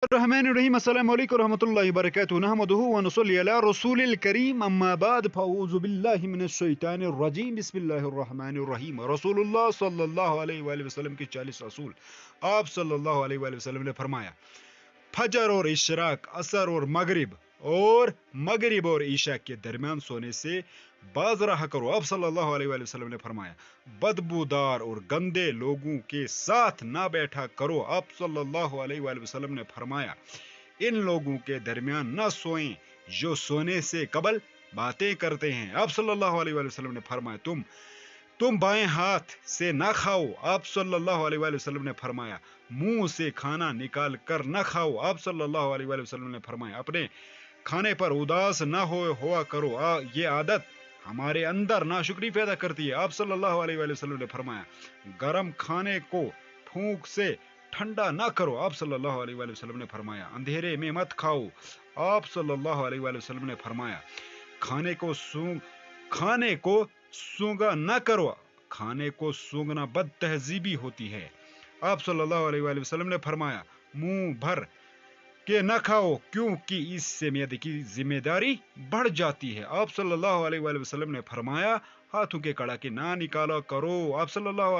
الرحمن الرحیم السلام علیکم ورحمۃ اللہ وبرکاتہ نحمده ونصلی علی رسول الکریم اما بعد فاعوذ باللہ من الشیطان الرجیم بسم اللہ الرحمن الرحیم رسول اللہ صلی اللہ علیہ وآلہ وسلم کے 40 اصول آپ صلی اللہ علیہ وآلہ وسلم نے فرمایا فجر اور اشراق عصر اور مغرب اور عشاء کے درمیان سونے سے باز رہا کرو آپ صلی اللہ علیہ وآلہ وسلم نے فرمایا بدبودار اور گندے لوگوں کے ساتھ نہ بیٹھا کرو آپ صلی اللہ علیہ وآلہ وسلم نے فرمایا ان لوگوں کے درمیان نہ سوئیں جو سونے سے قبل باتیں کرتے ہیں آپ صلی اللہ علیہ وآلہ وسلم نے فرمایا تم بائیں ہاتھ سے نہ کھاؤ آپ صلی اللہ علیہ وآلہ وسلم نے فرمایا منہ سے کھانا نکال کر نہ کھاؤ آپ صلی اللہ علیہ وآلہ وسلم نے فرمایا اپنے کھانے پر اداس نہ ہوا کرو یہ عادت ہمارے اندر ناشکری پیدا کرتی ہے آپ صلی اللہ علیہ وآلہ وسلم نے فرمایا گرم کھانے کو پھونک سے ٹھنڈا نہ کرو آپ صلی اللہ علیہ وآلہ وسلم نے فرمایا اندھیرے میں مت کھاؤ آپ صلی اللہ علیہ وآلہ وسلم نے فرمایا کھانے کو سونگا نہ کرو کھانے کو سونگنا بد تہذیبی ہوتی ہے آپ صلی اللہ علیہ وآلہ وسلم نے فرمایا منہ بھر کہ نہ کھاؤ کیونکہ اس سے معدے کی ذمہ داری بڑھ جاتی ہے آپ صلی اللہ علیہ وآلہ وسلم نے فرمایا ہاتھوں کے کڑاکے نہ نکالا کرو آپ صلی اللہ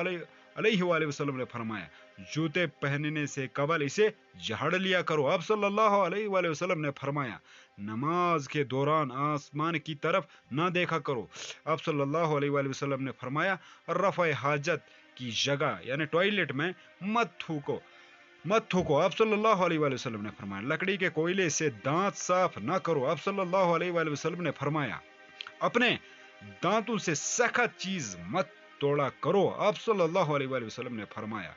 علیہ وآلہ وسلم نے فرمایا جوتے پہننے سے قبل اسے جھاڑ لیا کرو آپ صلی اللہ علیہ وآلہ وسلم نے فرمایا نماز کے دوران آسمان کی طرف نہ دیکھا کرو آپ صلی اللہ علیہ وآلہ وسلم نے فرمایا رفع حاجت کی جگہ یعنی ٹوائلٹ میں مت تھوکو آپ صلی اللہ علیہ وآلہ وسلم نے فرمایا لکڑی کے کوئلے سے دانت صاف نہ کرو آپ صلی اللہ علیہ وآلہ وسلم نے فرمایا اپنے دانتوں سے سخت چیز مت توڑا کرو آپ صلی اللہ علیہ وآلہ وسلم نے فرمایا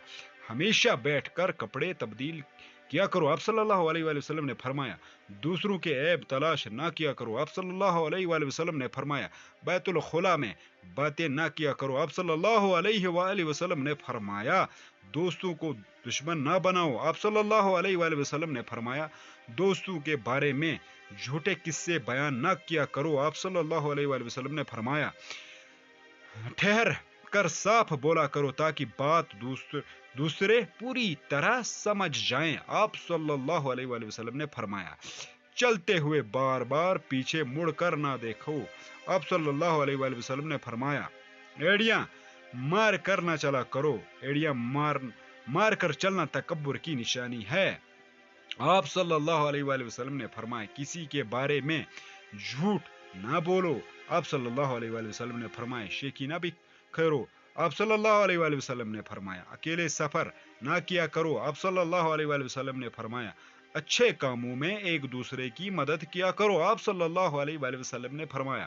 ہمیشہ بیٹھ کر کپڑے تبدیل کیا کرو آپ صلی اللہ علیہ وآلہ وسلم نے فرمایا دوسروں کے عیب تلاش نہ کیا کرو آپ صلی اللہ علیہ وآلہ وسلم نے فرمایا بیت الخلا میں باتیں نہ کیا کرو آپ صلی اللہ علیہ وآلہ وسلم نے فرمایا دوستوں کو دشمن نہ بناؤ آپ صلی اللہ علیہ وآلہ وسلم نے فرمایا دوستوں کے بارے میں جھوٹے قصے بیان نہ کیا کرو آپ صلی اللہ علیہ وآلہ وسلم نے فرمایا ٹھہر کر صاف بولا کرو تاکہ بات دوسرے پوری طرح سمجھ جائیں آپ صلی اللہ علیہ وآلہ وسلم نے فرمایا چلتے ہوئے بار بار پیچھے مڑ کر نہ دیکھو آپ صلی اللہ علیہ وآلہ وسلم نے فرمایا ایڑیاں مار کر نہ چلا کرو ایڑیاں مار کر چلنا تکبر کی نشانی ہے آپ صلی اللہ علیہ وآلہ وسلم نے فرمایا کسی کے بارے میں جھوٹ نہ بولو آپ صلی اللہ علیہ وآلہ وسلم نے فرمایا شیخی نہ بھی کھیرو آپ صلی اللہ علیہ وآلہ وسلم نے فرمایا اکیلے سفر نہ کیا کرو آپ صلی اللہ علیہ وآلہ وسلم نے فرمایا اچھے کاموں میں ایک دوسرے کی مدد کیا کرو آپ صلی اللہ علیہ وآلہ وسلم نے فرمایا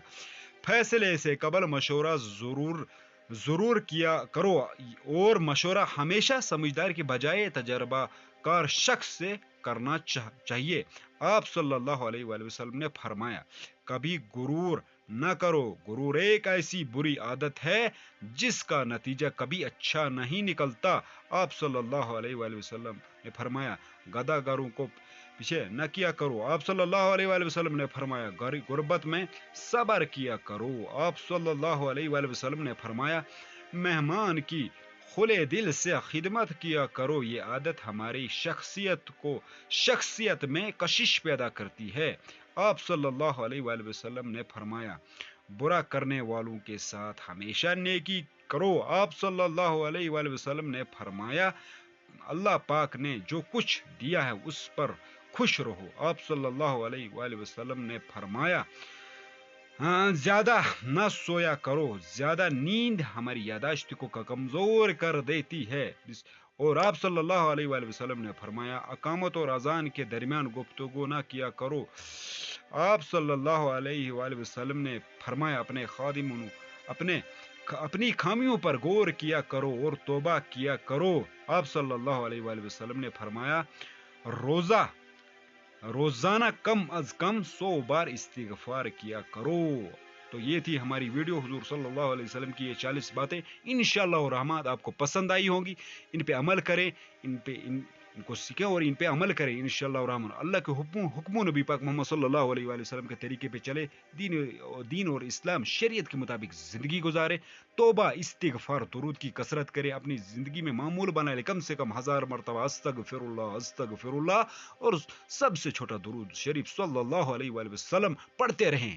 فیصلے سے قبل مشورہ ضرور کیا کرو اور مشورہ ہمیشہ سمجھدار کے بجائے تجربہ کار شخص سے کرنا چاہیے آپ صلی اللہ علیہ وآلہ وسلم نے فرمایا کبھی غرور نہ کرو غرور ایک ایسی بری عادت ہے جس کا نتیجہ کبھی اچھا نہیں نکلتا آپ صلی اللہ علیہ وآلہ وسلم نے فرمایا گدھا گروں کو پیچھے نہ کیا کرو آپ صلی اللہ علیہ وآلہ وسلم نے فرمایا غربت میں صبر کیا کرو آپ صلی اللہ علیہ وآلہ وسلم نے فرمایا مہمان کی کھلے دل سے خدمت کیا کرو یہ عادت ہماری شخصیت میں کشش پیدا کرتی ہے آپ صلی اللہ علیہ وآلہ وسلم نے فرمایا برا کرنے والوں کے ساتھ ہمیشہ نیکی کرو آپ صلی اللہ علیہ وآلہ وسلم نے فرمایا اللہ پاک نے جو کچھ دیا ہے اس پر خوش رہو آپ صلی اللہ علیہ وآلہ وسلم نے فرمایا زیادہ نہ سویا کرو زیادہ نیند ہماری یاداشت کو کمزور کر دیتی ہے اور آپ صلی اللہ علیہ وآلہ وسلم نے فرمایا اقامت اور اذان کے درمیان گفتگو نہ کیا کرو آپ صلی اللہ علیہ وآلہ وسلم نے فرمایا اپنے خادموں اپنی خامیوں پر غور کیا کرو اور توبہ کیا کرو آپ صلی اللہ علیہ وآلہ وسلم نے فرمایا روزانہ کم از کم 100 بار استغفار کیا کرو تو یہ تھی ہماری ویڈیو حضور صلی اللہ علیہ وسلم کی یہ 40 باتیں انشاءاللہ الرحمن آپ کو پسند آئی ہوں گی ان پہ عمل کریں ان کو سیکھیں اور ان پہ عمل کریں انشاءاللہ الرحمن. اللہ کے حکموں نبی پاک محمد صلی اللہ علیہ وآلہ وسلم کے طریقے پہ چلے, دین اور اسلام شریعت کے مطابق زندگی گزارے, توبہ استغفار درود کی کثرت کرے, اپنی زندگی میں معمول بنا لے, کم سے کم 1000 مرتبہ استغفر اللہ اور سب سے چھوٹا درود شریف صلی اللہ علیہ وآلہ وسلم پڑھتے رہیں.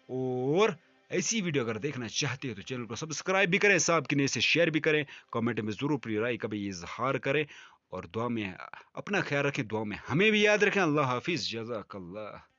اور ایسی ویڈیو اگر دیکھنا چاہتے ہو تو چینل کو سبسکرائب بھی کریں, صاحب کی نیت سے شیئر بھی کریں, کامنٹ میں ضرور اپنی رائے کا بھی اظہار کریں, اور دعا میں اپنا خیال رکھیں, دعا میں ہمیں بھی یاد رکھیں. اللہ حافظ, جزاک اللہ.